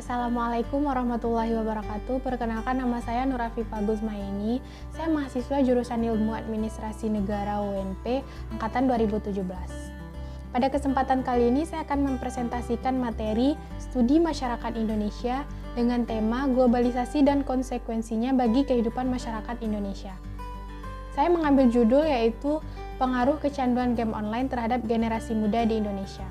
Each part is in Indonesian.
Assalamualaikum warahmatullahi wabarakatuh. Perkenalkan, nama saya Nur Afifah Gusmayeni. Saya mahasiswa jurusan Ilmu Administrasi Negara UNP angkatan 2017. Pada kesempatan kali ini saya akan mempresentasikan materi studi masyarakat Indonesia dengan tema globalisasi dan konsekuensinya bagi kehidupan masyarakat Indonesia. Saya mengambil judul yaitu pengaruh kecanduan game online terhadap generasi muda di Indonesia.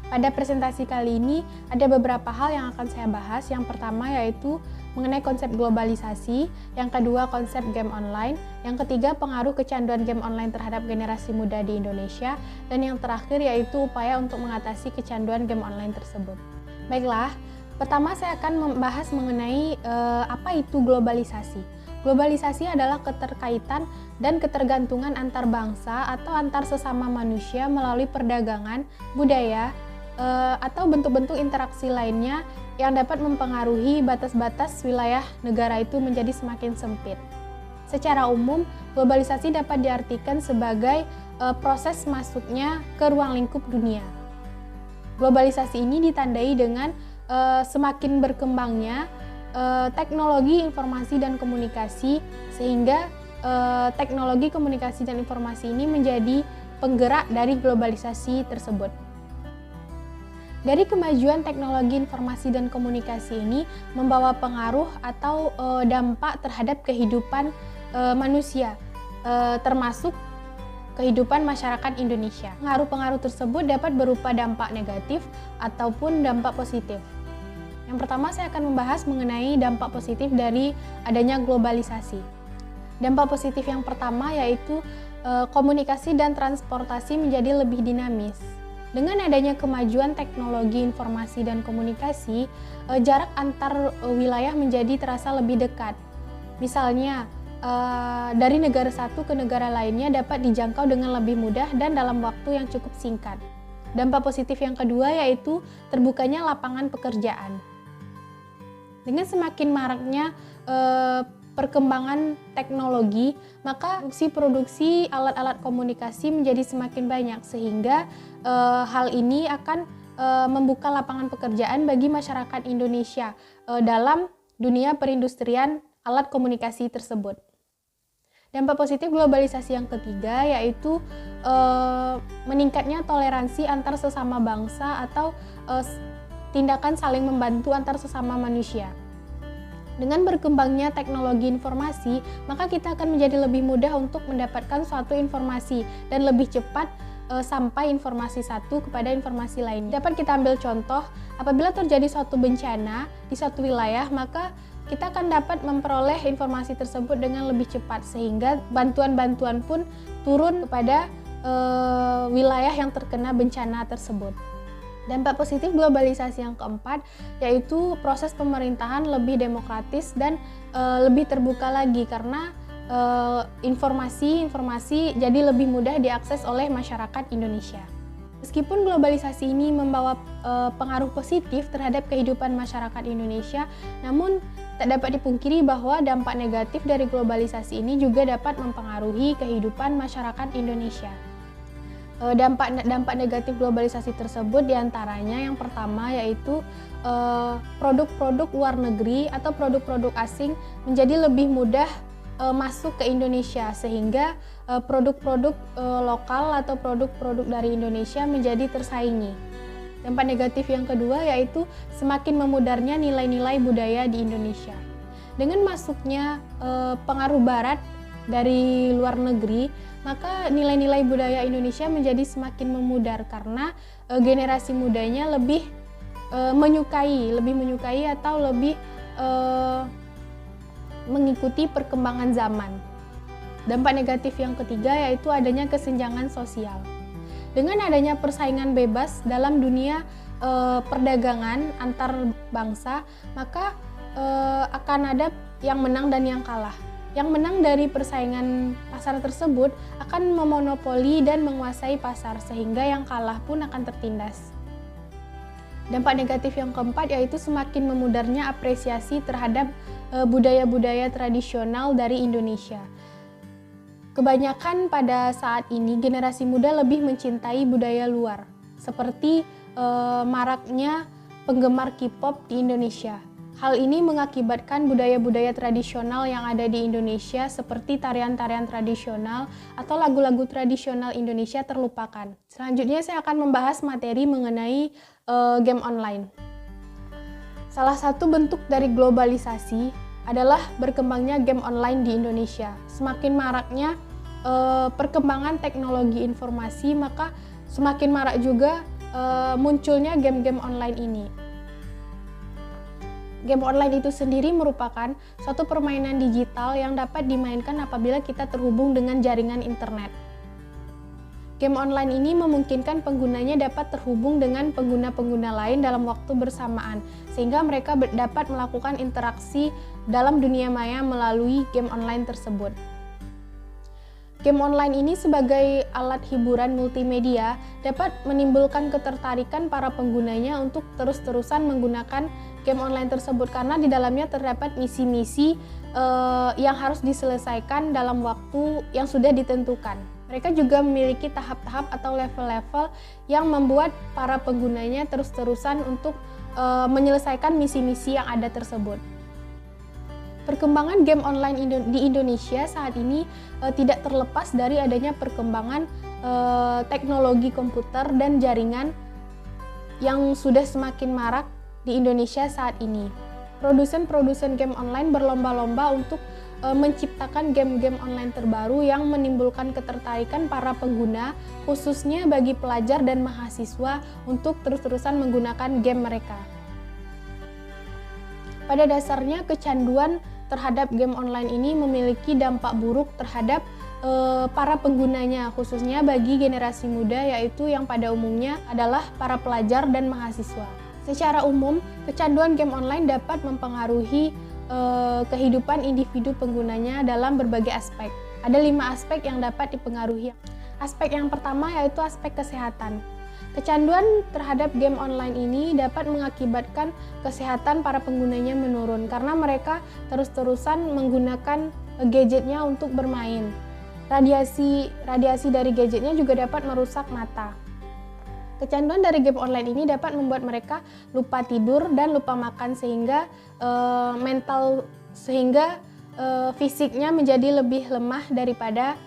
Pada presentasi kali ini ada beberapa hal yang akan saya bahas. Yang pertama yaitu mengenai konsep globalisasi, yang kedua konsep game online, yang ketiga pengaruh kecanduan game online terhadap generasi muda di Indonesia, dan yang terakhir yaitu upaya untuk mengatasi kecanduan game online tersebut. Baiklah, pertama saya akan membahas mengenai apa itu globalisasi. Globalisasi adalah keterkaitan dan ketergantungan antar bangsa atau antar sesama manusia melalui perdagangan, budaya, atau bentuk-bentuk interaksi lainnya yang dapat mempengaruhi batas-batas wilayah negara itu menjadi semakin sempit. Secara umum, globalisasi dapat diartikan sebagai proses masuknya ke ruang lingkup dunia. Globalisasi ini ditandai dengan semakin berkembangnya teknologi informasi dan komunikasi, sehingga teknologi komunikasi dan informasi ini menjadi penggerak dari globalisasi tersebut. Dari kemajuan teknologi informasi dan komunikasi ini membawa pengaruh atau dampak terhadap kehidupan manusia, termasuk kehidupan masyarakat Indonesia. Pengaruh-pengaruh tersebut dapat berupa dampak negatif ataupun dampak positif. Yang pertama saya akan membahas mengenai dampak positif dari adanya globalisasi. Dampak positif yang pertama yaitu komunikasi dan transportasi menjadi lebih dinamis. Dengan adanya kemajuan teknologi informasi dan komunikasi, jarak antar wilayah menjadi terasa lebih dekat. Misalnya, dari negara satu ke negara lainnya dapat dijangkau dengan lebih mudah dan dalam waktu yang cukup singkat. Dampak positif yang kedua yaitu terbukanya lapangan pekerjaan. Dengan semakin maraknya perkembangan teknologi, maka produksi alat-alat komunikasi menjadi semakin banyak, sehingga hal ini akan membuka lapangan pekerjaan bagi masyarakat Indonesia dalam dunia perindustrian alat komunikasi tersebut. Dampak positif globalisasi yang ketiga yaitu meningkatnya toleransi antar sesama bangsa atau tindakan saling membantu antar sesama manusia. Dengan berkembangnya teknologi informasi, maka kita akan menjadi lebih mudah untuk mendapatkan suatu informasi dan lebih cepat sampai informasi satu kepada informasi lain. Dapat kita ambil contoh, apabila terjadi suatu bencana di suatu wilayah, maka kita akan dapat memperoleh informasi tersebut dengan lebih cepat, sehingga bantuan-bantuan pun turun kepada wilayah yang terkena bencana tersebut. Dampak positif globalisasi yang keempat yaitu proses pemerintahan lebih demokratis dan lebih terbuka lagi, karena informasi jadi lebih mudah diakses oleh masyarakat Indonesia. Meskipun globalisasi ini membawa pengaruh positif terhadap kehidupan masyarakat Indonesia, namun tak dapat dipungkiri bahwa dampak negatif dari globalisasi ini juga dapat mempengaruhi kehidupan masyarakat Indonesia. Dampak negatif globalisasi tersebut diantaranya yang pertama yaitu produk-produk luar negeri atau produk-produk asing menjadi lebih mudah masuk ke Indonesia, sehingga produk-produk lokal atau produk-produk dari Indonesia menjadi tersaingi. Dampak negatif yang kedua yaitu semakin memudarnya nilai-nilai budaya di Indonesia. Dengan masuknya pengaruh barat dari luar negeri, maka nilai-nilai budaya Indonesia menjadi semakin memudar, karena generasi mudanya lebih menyukai atau lebih mengikuti perkembangan zaman. Dampak negatif yang ketiga yaitu adanya kesenjangan sosial. Dengan adanya persaingan bebas dalam dunia perdagangan antar bangsa, maka akan ada yang menang dan yang kalah. Yang menang dari persaingan pasar tersebut akan memonopoli dan menguasai pasar, sehingga yang kalah pun akan tertindas. Dampak negatif yang keempat yaitu semakin memudarnya apresiasi terhadap budaya-budaya tradisional dari Indonesia. Kebanyakan pada saat ini generasi muda lebih mencintai budaya luar, seperti maraknya penggemar K-pop di Indonesia. Hal ini mengakibatkan budaya-budaya tradisional yang ada di Indonesia seperti tarian-tarian tradisional atau lagu-lagu tradisional Indonesia terlupakan. Selanjutnya saya akan membahas materi mengenai game online. Salah satu bentuk dari globalisasi adalah berkembangnya game online di Indonesia. Semakin maraknya perkembangan teknologi informasi, maka semakin marak juga munculnya game-game online ini. Game online itu sendiri merupakan suatu permainan digital yang dapat dimainkan apabila kita terhubung dengan jaringan internet. Game online ini memungkinkan penggunanya dapat terhubung dengan pengguna-pengguna lain dalam waktu bersamaan, sehingga mereka dapat melakukan interaksi dalam dunia maya melalui game online tersebut. Game online ini sebagai alat hiburan multimedia dapat menimbulkan ketertarikan para penggunanya untuk terus-terusan menggunakan game online tersebut karena di dalamnya terdapat misi-misi yang harus diselesaikan dalam waktu yang sudah ditentukan. Mereka juga memiliki tahap-tahap atau level-level yang membuat para penggunanya terus-terusan untuk menyelesaikan misi-misi yang ada tersebut. Perkembangan game online di Indonesia saat ini tidak terlepas dari adanya perkembangan teknologi komputer dan jaringan yang sudah semakin marak di Indonesia saat ini. Produsen-produsen game online berlomba-lomba untuk menciptakan game-game online terbaru yang menimbulkan ketertarikan para pengguna, khususnya bagi pelajar dan mahasiswa untuk terus-terusan menggunakan game mereka. Pada dasarnya, kecanduan terhadap game online ini memiliki dampak buruk terhadap para penggunanya, khususnya bagi generasi muda, yaitu yang pada umumnya adalah para pelajar dan mahasiswa. Secara umum, kecanduan game online dapat mempengaruhi kehidupan individu penggunanya dalam berbagai aspek. Ada 5 aspek yang dapat dipengaruhi. Aspek yang pertama yaitu aspek kesehatan. Kecanduan terhadap game online ini dapat mengakibatkan kesehatan para penggunanya menurun karena mereka terus-terusan menggunakan gadgetnya untuk bermain. Radiasi dari gadgetnya juga dapat merusak mata. Kecanduan dari game online ini dapat membuat mereka lupa tidur dan lupa makan sehingga fisiknya menjadi lebih lemah daripada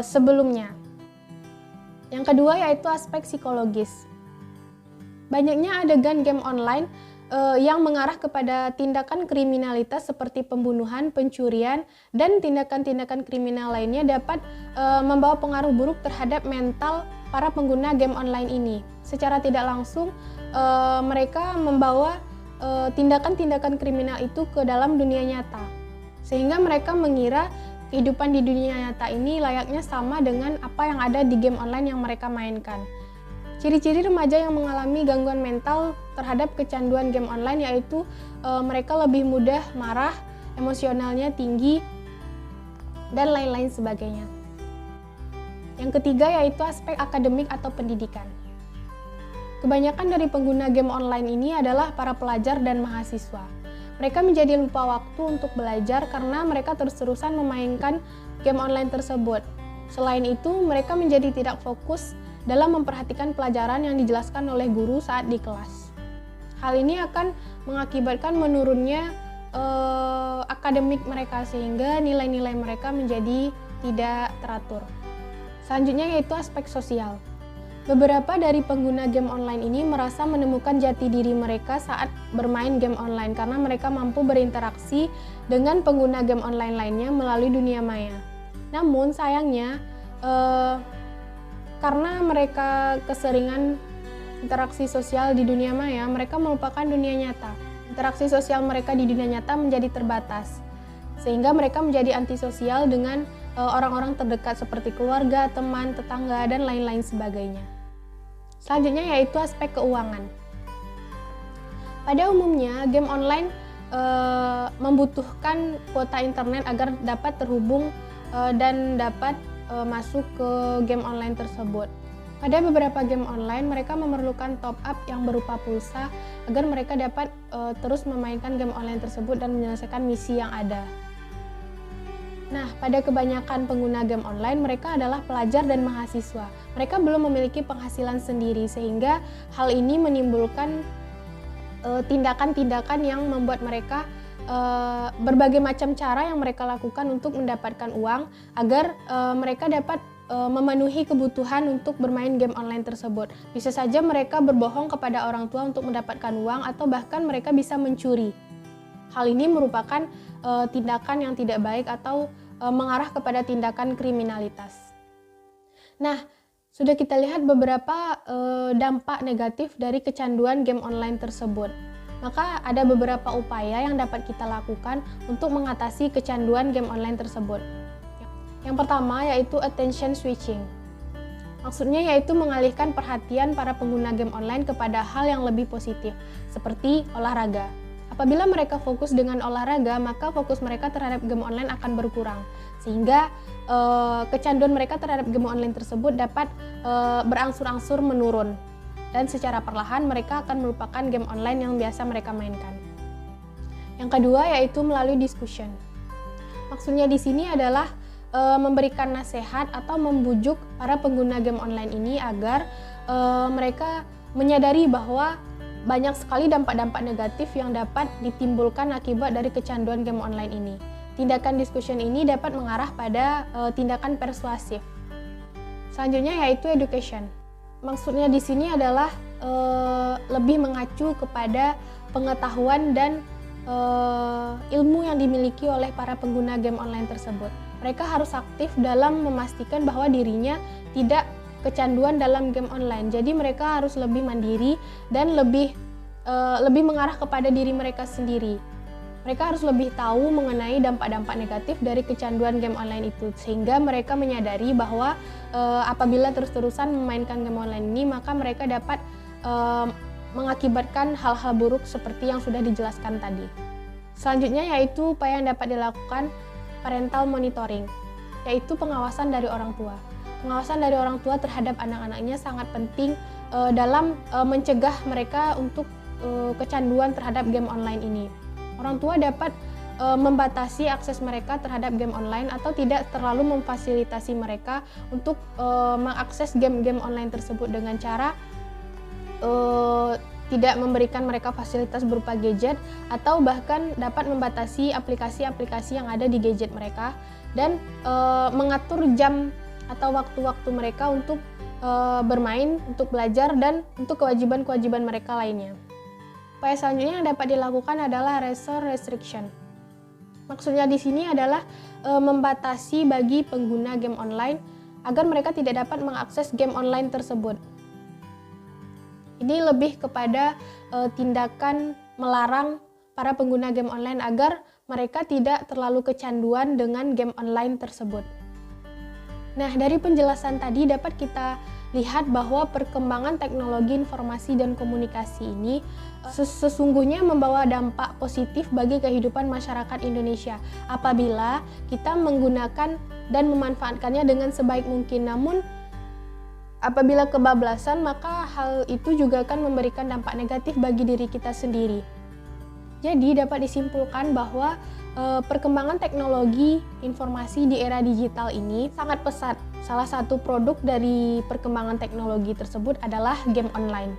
sebelumnya. Yang kedua yaitu aspek psikologis. Banyaknya adegan game online yang mengarah kepada tindakan kriminalitas seperti pembunuhan, pencurian, dan tindakan-tindakan kriminal lainnya dapat membawa pengaruh buruk terhadap mental para pengguna game online ini. Secara tidak langsung, mereka membawa tindakan-tindakan kriminal itu ke dalam dunia nyata, sehingga mereka mengira kehidupan di dunia nyata ini layaknya sama dengan apa yang ada di game online yang mereka mainkan. Ciri-ciri remaja yang mengalami gangguan mental terhadap kecanduan game online yaitu mereka lebih mudah marah, emosionalnya tinggi, dan lain-lain sebagainya. Yang ketiga yaitu aspek akademik atau pendidikan. Kebanyakan dari pengguna game online ini adalah para pelajar dan mahasiswa. Mereka menjadi lupa waktu untuk belajar karena mereka terus-terusan memainkan game online tersebut. Selain itu, mereka menjadi tidak fokus dalam memperhatikan pelajaran yang dijelaskan oleh guru saat di kelas. Hal ini akan mengakibatkan menurunnya akademik mereka sehingga nilai-nilai mereka menjadi tidak teratur. Selanjutnya yaitu aspek sosial. Beberapa dari pengguna game online ini merasa menemukan jati diri mereka saat bermain game online karena mereka mampu berinteraksi dengan pengguna game online lainnya melalui dunia maya. Namun sayangnya, karena mereka keseringan interaksi sosial di dunia maya, mereka melupakan dunia nyata. Interaksi sosial mereka di dunia nyata menjadi terbatas, sehingga mereka menjadi antisosial dengan orang-orang terdekat seperti keluarga, teman, tetangga, dan lain-lain sebagainya. Selanjutnya yaitu aspek keuangan. Pada umumnya, game online membutuhkan kuota internet agar dapat terhubung dan dapat masuk ke game online tersebut. Pada beberapa game online, mereka memerlukan top up yang berupa pulsa agar mereka dapat terus memainkan game online tersebut dan menyelesaikan misi yang ada. Nah, pada kebanyakan pengguna game online, mereka adalah pelajar dan mahasiswa. Mereka belum memiliki penghasilan sendiri, sehingga hal ini menimbulkan tindakan-tindakan yang membuat mereka berbagai macam cara yang mereka lakukan untuk mendapatkan uang agar mereka dapat memenuhi kebutuhan untuk bermain game online tersebut. Bisa saja mereka berbohong kepada orang tua untuk mendapatkan uang atau bahkan mereka bisa mencuri. Hal ini merupakan tindakan yang tidak baik atau mengarah kepada tindakan kriminalitas. Nah, sudah kita lihat beberapa dampak negatif dari kecanduan game online tersebut. Maka ada beberapa upaya yang dapat kita lakukan untuk mengatasi kecanduan game online tersebut. Yang pertama yaitu attention switching. Maksudnya yaitu mengalihkan perhatian para pengguna game online kepada hal yang lebih positif, seperti olahraga. Apabila mereka fokus dengan olahraga, maka fokus mereka terhadap game online akan berkurang. Sehingga kecanduan mereka terhadap game online tersebut dapat berangsur-angsur menurun. Dan secara perlahan mereka akan melupakan game online yang biasa mereka mainkan. Yang kedua yaitu melalui discussion. Maksudnya di sini adalah memberikan nasihat atau membujuk para pengguna game online ini agar mereka menyadari bahwa banyak sekali dampak-dampak negatif yang dapat ditimbulkan akibat dari kecanduan game online ini. Tindakan discussion ini dapat mengarah pada tindakan persuasif. Selanjutnya yaitu education. Maksudnya di sini adalah lebih mengacu kepada pengetahuan dan ilmu yang dimiliki oleh para pengguna game online tersebut. Mereka harus aktif dalam memastikan bahwa dirinya tidak kecanduan dalam game online. Jadi mereka harus lebih mandiri dan lebih mengarah kepada diri mereka sendiri. Mereka harus lebih tahu mengenai dampak-dampak negatif dari kecanduan game online itu, sehingga mereka menyadari bahwa apabila terus-terusan memainkan game online ini, maka mereka dapat mengakibatkan hal-hal buruk seperti yang sudah dijelaskan tadi. Selanjutnya yaitu upaya yang dapat dilakukan parental monitoring, yaitu pengawasan dari orang tua. Pengawasan dari orang tua terhadap anak-anaknya sangat penting dalam mencegah mereka untuk kecanduan terhadap game online ini. Orang tua dapat membatasi akses mereka terhadap game online atau tidak terlalu memfasilitasi mereka untuk mengakses game-game online tersebut dengan cara tidak memberikan mereka fasilitas berupa gadget atau bahkan dapat membatasi aplikasi-aplikasi yang ada di gadget mereka dan mengatur jam atau waktu-waktu mereka untuk bermain, untuk belajar, dan untuk kewajiban-kewajiban mereka lainnya. Upaya selanjutnya yang dapat dilakukan adalah resource restriction. Maksudnya di sini adalah membatasi bagi pengguna game online agar mereka tidak dapat mengakses game online tersebut. Ini lebih kepada tindakan melarang para pengguna game online agar mereka tidak terlalu kecanduan dengan game online tersebut. Nah, dari penjelasan tadi dapat kita lihat bahwa perkembangan teknologi informasi dan komunikasi ini sesungguhnya membawa dampak positif bagi kehidupan masyarakat Indonesia apabila kita menggunakan dan memanfaatkannya dengan sebaik mungkin. Namun apabila kebablasan, maka hal itu juga akan memberikan dampak negatif bagi diri kita sendiri. Jadi dapat disimpulkan bahwa perkembangan teknologi informasi di era digital ini sangat pesat. Salah satu produk dari perkembangan teknologi tersebut adalah game online.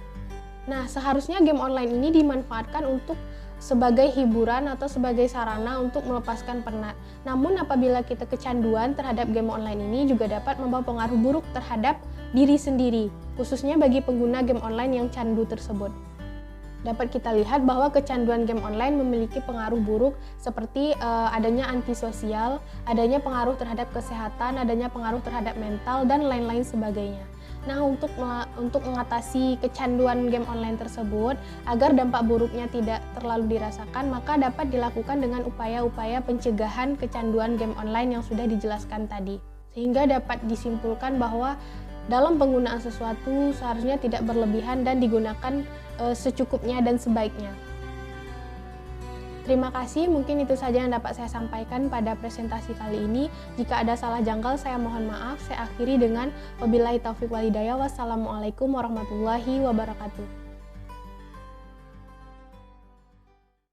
Nah, seharusnya game online ini dimanfaatkan untuk sebagai hiburan atau sebagai sarana untuk melepaskan penat. Namun apabila kita kecanduan terhadap game online ini juga dapat membawa pengaruh buruk terhadap diri sendiri, khususnya bagi pengguna game online yang candu tersebut. Dapat kita lihat bahwa kecanduan game online memiliki pengaruh buruk seperti adanya antisosial, adanya pengaruh terhadap kesehatan, adanya pengaruh terhadap mental, dan lain-lain sebagainya. Nah, untuk mengatasi kecanduan game online tersebut, agar dampak buruknya tidak terlalu dirasakan, maka dapat dilakukan dengan upaya-upaya pencegahan kecanduan game online yang sudah dijelaskan tadi. Sehingga dapat disimpulkan bahwa dalam penggunaan sesuatu seharusnya tidak berlebihan dan digunakan secukupnya dan sebaiknya. Terima kasih, mungkin itu saja yang dapat saya sampaikan pada presentasi kali ini. Jika ada salah janggal, saya mohon maaf. Saya akhiri dengan wabillahi taufiq wal hidayah. Wassalamualaikum warahmatullahi wabarakatuh.